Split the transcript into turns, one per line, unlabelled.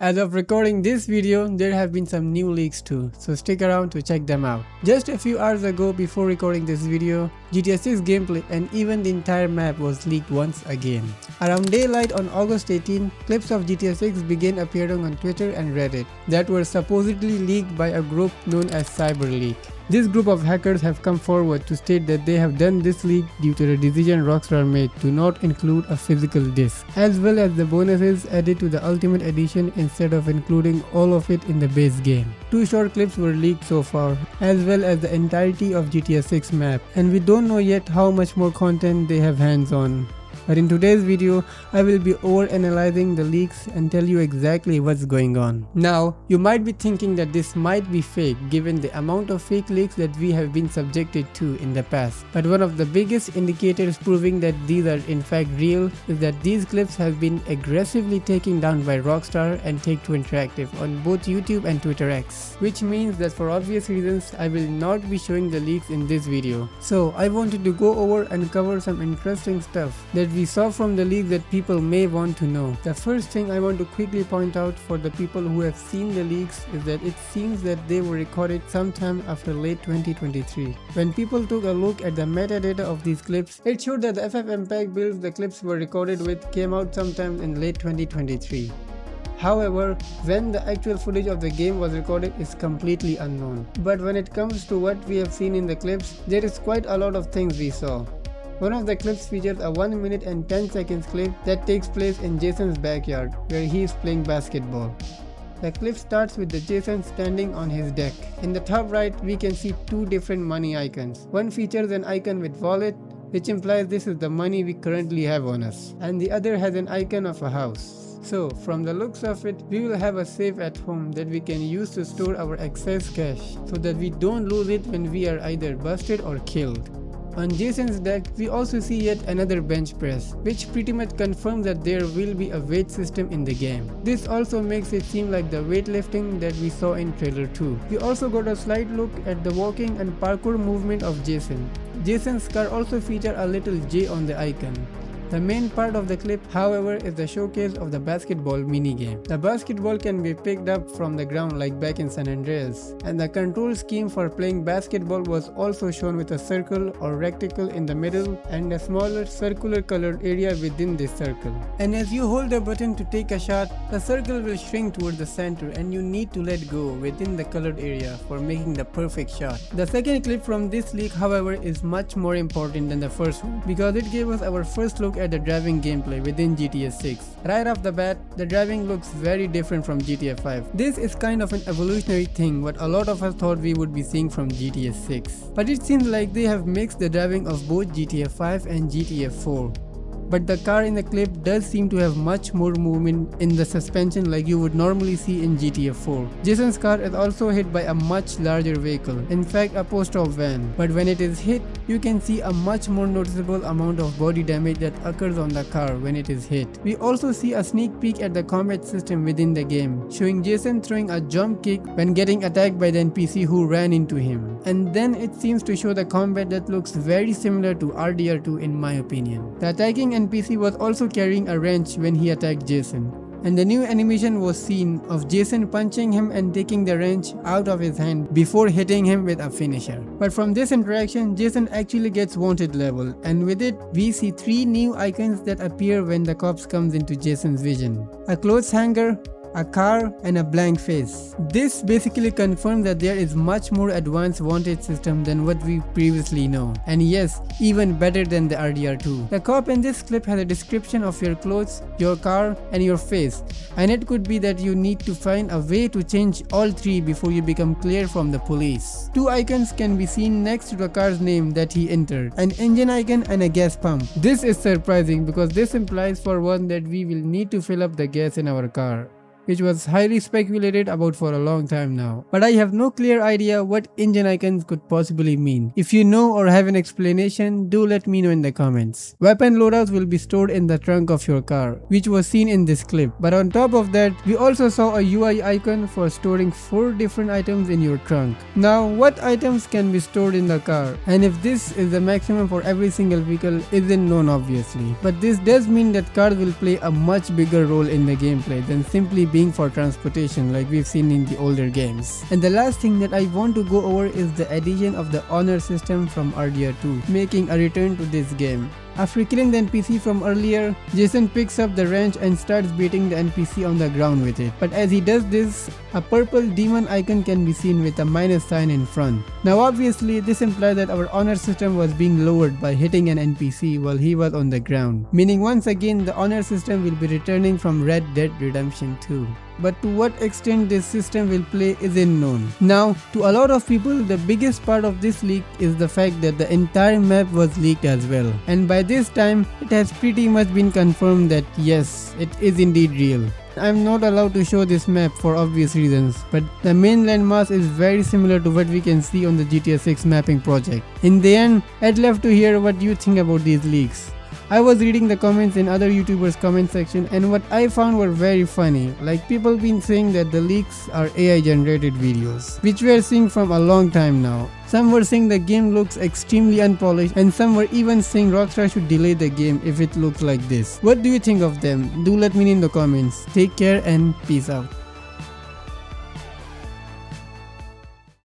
As of recording this video, there have been some new leaks too, so stick around to check them out. Just a few hours ago before recording this video, GTA 6 gameplay and even the entire map was leaked once again. Around daylight on August 18, clips of GTA 6 began appearing on Twitter and Reddit that were supposedly leaked by a group known as CyberLeak. This group of hackers have come forward to state that they have done this leak due to the decision Rockstar made to not include a physical disc, as well as the bonuses added to the Ultimate Edition instead of including all of it in the base game. Two short clips were leaked so far, as well as the entirety of GTA 6 map, and we don't know yet how much more content they have hands on. But in today's video, I will be overanalyzing the leaks and tell you exactly what's going on. Now, you might be thinking that this might be fake given the amount of fake leaks that we have been subjected to in the past. But one of the biggest indicators proving that these are in fact real is that these clips have been aggressively taken down by Rockstar and Take-Two Interactive on both YouTube and Twitter X. Which means that for obvious reasons, I will not be showing the leaks in this video. So I wanted to go over and cover some interesting stuff that we saw from the leak that people may want to know. The first thing I want to quickly point out for the people who have seen the leaks is that it seems that they were recorded sometime after late 2023. When people took a look at the metadata of these clips, it showed that the FFmpeg builds the clips were recorded with came out sometime in late 2023. However, when the actual footage of the game was recorded is completely unknown. But when it comes to what we have seen in the clips, there is quite a lot of things we saw. One of the clips features a 1 minute and 10 seconds clip that takes place in Jason's backyard, where he is playing basketball. The clip starts with the Jason standing on his deck. In the top right, we can see two different money icons. One features an icon with wallet, which implies this is the money we currently have on us, and the other has an icon of a house. So, from the looks of it, we will have a safe at home that we can use to store our excess cash, so that we don't lose it when we are either busted or killed. On Jason's deck, we also see yet another bench press, which pretty much confirms that there will be a weight system in the game. This also makes it seem like the weightlifting that we saw in trailer 2. We also got a slight look at the walking and parkour movement of Jason. Jason's car also features a little J on the icon. The main part of the clip, however, is the showcase of the basketball minigame. The basketball can be picked up from the ground like back in San Andreas, and the control scheme for playing basketball was also shown with a circle or rectangle in the middle and a smaller circular colored area within this circle. And as you hold the button to take a shot, the circle will shrink towards the center and you need to let go within the colored area for making the perfect shot. The second clip from this leak, however, is much more important than the first one because it gave us our first look at the driving gameplay within GTA 6. Right off the bat, the driving looks very different from GTA 5. This is kind of an evolutionary thing what a lot of us thought we would be seeing from GTA 6. But it seems like they have mixed the driving of both GTA 5 and GTA 4. But the car in the clip does seem to have much more movement in the suspension like you would normally see in GTA 4. Jason's car is also hit by a much larger vehicle, in fact a post-op van. But when it is hit, you can see a much more noticeable amount of body damage that occurs on the car when it is hit. We also see a sneak peek at the combat system within the game, showing Jason throwing a jump kick when getting attacked by the NPC who ran into him. And then it seems to show the combat that looks very similar to RDR2 in my opinion. The attacking NPC was also carrying a wrench when he attacked Jason. And the new animation was seen of Jason punching him and taking the wrench out of his hand before hitting him with a finisher. But from this interaction, Jason actually gets wanted level, and with it, we see three new icons that appear when the cops comes into Jason's vision. A clothes hanger, a car, and a blank face. This basically confirms that there is much more advanced wanted system than what we previously know. And yes, even better than the RDR2. The cop in this clip has a description of your clothes, your car, and your face. And it could be that you need to find a way to change all three before you become clear from the police. Two icons can be seen next to the car's name that he entered. An engine icon and a gas pump. This is surprising because this implies for one that we will need to fill up the gas in our car, which was highly speculated about for a long time now. But I have no clear idea what engine icons could possibly mean. If you know or have an explanation, do let me know in the comments. Weapon loadouts will be stored in the trunk of your car, which was seen in this clip. But on top of that, we also saw a UI icon for storing 4 different items in your trunk. Now, what items can be stored in the car? And if this is the maximum for every single vehicle isn't known obviously. But this does mean that cars will play a much bigger role in the gameplay than simply being being for transportation like we've seen in the older games. And the last thing that I want to go over is the addition of the honor system from RDR2, making a return to this game. After killing the NPC from earlier, Jason picks up the wrench and starts beating the NPC on the ground with it. But as he does this, a purple demon icon can be seen with a minus sign in front. Now obviously this implies that our honor system was being lowered by hitting an NPC while he was on the ground. Meaning once again the honor system will be returning from Red Dead Redemption 2. But to what extent this system will play isn't known. Now, to a lot of people, the biggest part of this leak is the fact that the entire map was leaked as well. And by this time, it has pretty much been confirmed that yes, it is indeed real. I'm not allowed to show this map for obvious reasons, but the main landmass is very similar to what we can see on the GTA 6 mapping project. In the end, I'd love to hear what you think about these leaks. I was reading the comments in other YouTubers' comment section, and what I found were very funny. Like, people been saying that the leaks are AI generated videos, which we are seeing from a long time now. Some were saying the game looks extremely unpolished, and some were even saying Rockstar should delay the game if it looks like this. What do you think of them? Do let me know in the comments. Take care and peace out.